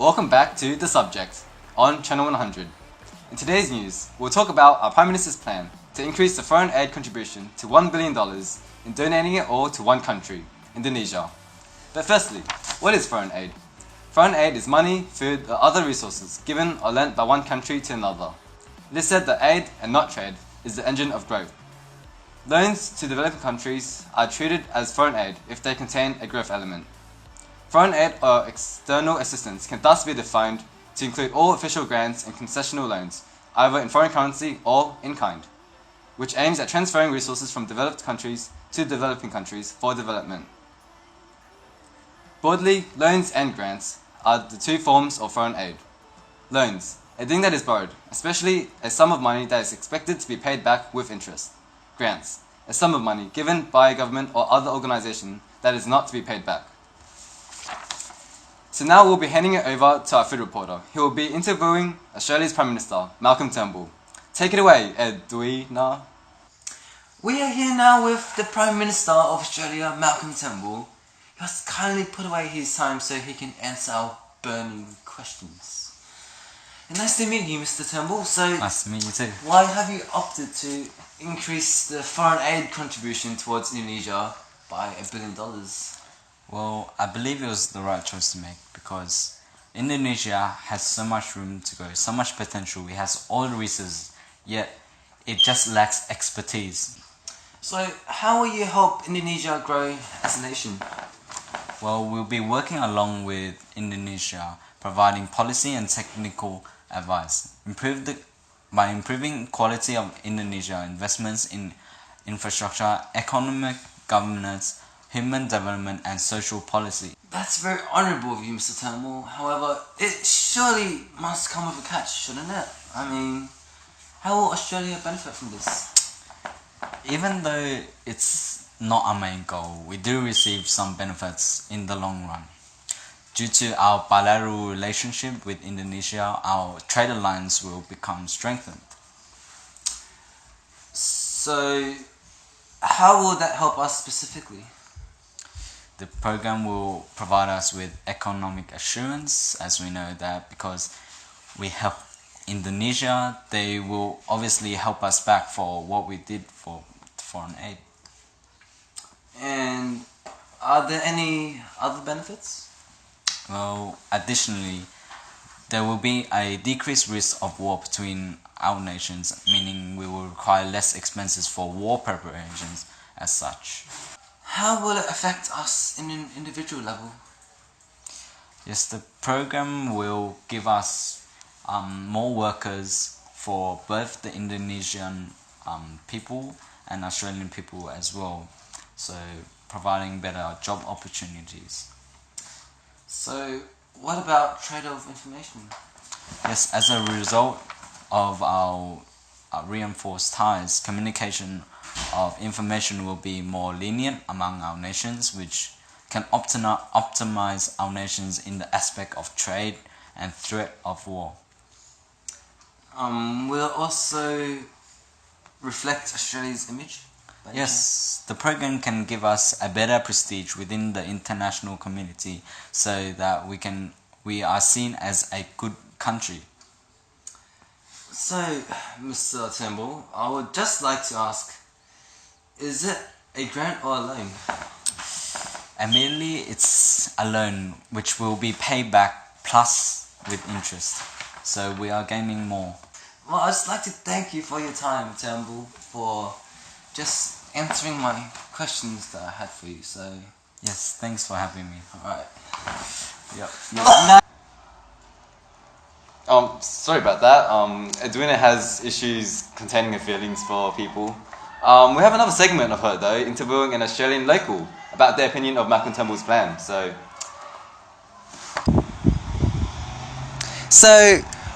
Welcome back to The Subject on Channel 100. In today's news, we'll talk about our Prime Minister's plan to increase the foreign aid contribution to $1 billion and donating it all to one country, Indonesia. But firstly, what is foreign aid? Foreign aid is money, food, or other resources given or lent by one country to another. It is said that aid, and not trade, is the engine of growth. Loans to developing countries are treated as foreign aid if they contain a growth element. Foreign aid or external assistance can thus be defined to include all official grants and concessional loans, either in foreign currency or in kind, which aims at transferring resources from developed countries to developing countries for development. Broadly, loans and grants are the two forms of foreign aid. Loans, a thing that is borrowed, especially a sum of money that is expected to be paid back with interest. Grants, a sum of money given by a government or other organisation that is not to be paid back. So now we'll be handing it over to our food reporter, who will be interviewing Australia's Prime Minister, Malcolm Turnbull. Take it away, Edwina. We are here now with the Prime Minister of Australia, Malcolm Turnbull. He has kindly put away his time so he can answer our burning questions. And nice to meet you, Mr. Turnbull. So, nice to meet you too. Why have you opted to increase the foreign aid contribution towards Indonesia by $1 billion? Well, I believe it was the right choice to make because Indonesia has so much room to go, so much potential. It has all the resources, yet it just lacks expertise. So, how will you help Indonesia grow as a nation? Well, we'll be working along with Indonesia, providing policy and technical advice. By improving quality of Indonesia investments in infrastructure, economic governance, human development and social policy. That's very honourable of you, Mr. Turnbull. However, it surely must come with a catch, shouldn't it? I mean, how will Australia benefit from this? Even though it's not our main goal, we do receive some benefits in the long run. Due to our bilateral relationship with Indonesia, our trade alliance will become strengthened. So, how will that help us specifically? The program will provide us with economic assurance, as we know that because we help Indonesia, they will obviously help us back for what we did for foreign aid. And are there any other benefits? Well, additionally, there will be a decreased risk of war between our nations, meaning we will require less expenses for war preparations as such. How will it affect us in an individual level? Yes, the program will give us more workers for both the Indonesian people and Australian people as well. So, providing better job opportunities. So, what about trade of information? Yes, as a result of our reinforced ties, communication of information will be more lenient among our nations, which can optimize our nations in the aspect of trade and threat of war. Will it also reflect Australia's image? Yes, the program can give us a better prestige within the international community so that we are seen as a good country. So, Mr. Turnbull, I would just like to ask, is it a grant or a loan? Immediately, it's a loan which will be paid back plus with interest. So we are gaining more. Well, I'd just like to thank you for your time, Turnbull, for just answering my questions that I had for you. So yes, thanks for having me. Alright. Yep. Sorry about that. Edwina has issues containing her feelings for people. We have another segment of her though, interviewing an Australian local about their opinion of Malcolm Turnbull's plan. So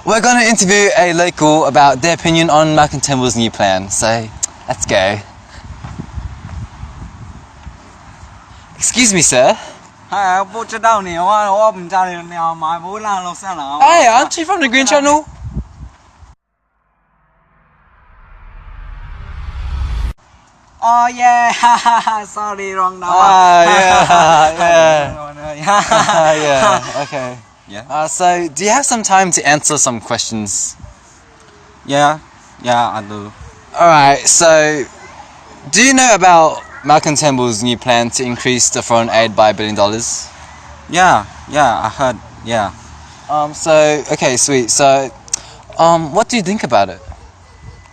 we're going to interview a local about their opinion on Malcolm Turnbull's new plan. So let's go. Excuse me, sir. Hey, aren't you from the Green Channel? Oh yeah, sorry, wrong number. Yeah, yeah. Yeah, okay. Yeah. So, do you have some time to answer some questions? Yeah, I do. Alright, so do you know about Malcolm Turnbull's new plan to increase the foreign aid by $1 billion? Yeah, I heard. Yeah. Okay, sweet. So, what do you think about it?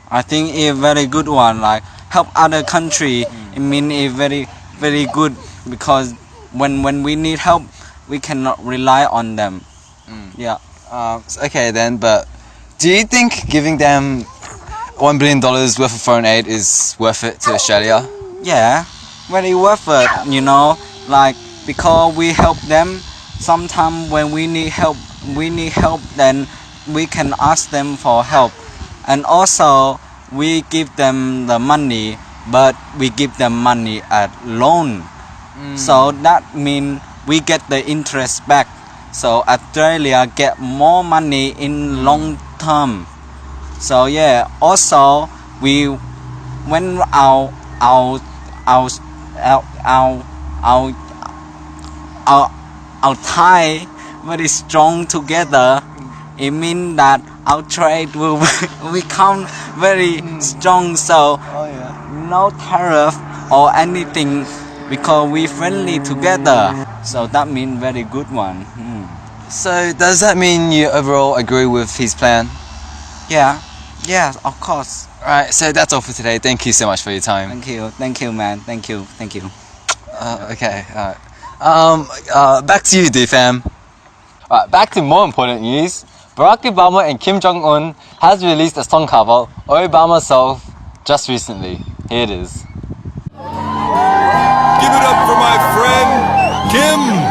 I think a very good one. Like help other country. It mean a very good because when we need help, we cannot rely on them. Yeah. Okay then, but do you think giving them $1 billion worth of foreign aid is worth it to Australia? Yeah, very worth it. You know, like because we help them. Sometimes when we need help, then we can ask them for help, and also we give them the money, but we give them money at loan. So that means we get the interest back. So Australia get more money in long term. So yeah, also we when our tie very strong together, it means that our trade will become very strong. So no tariff or anything because we friendly together. So that means very good one. So, does that mean you overall agree with his plan? Yeah, of course. Alright, so that's all for today. Thank you so much for your time. Thank you, man. Thank you. Okay, alright. Back to you, D-Fam. Alright, back to more important news. Barack Obama and Kim Jong-un has released a song cover, Obama Self, just recently. Here it is. Give it up for my friend, Kim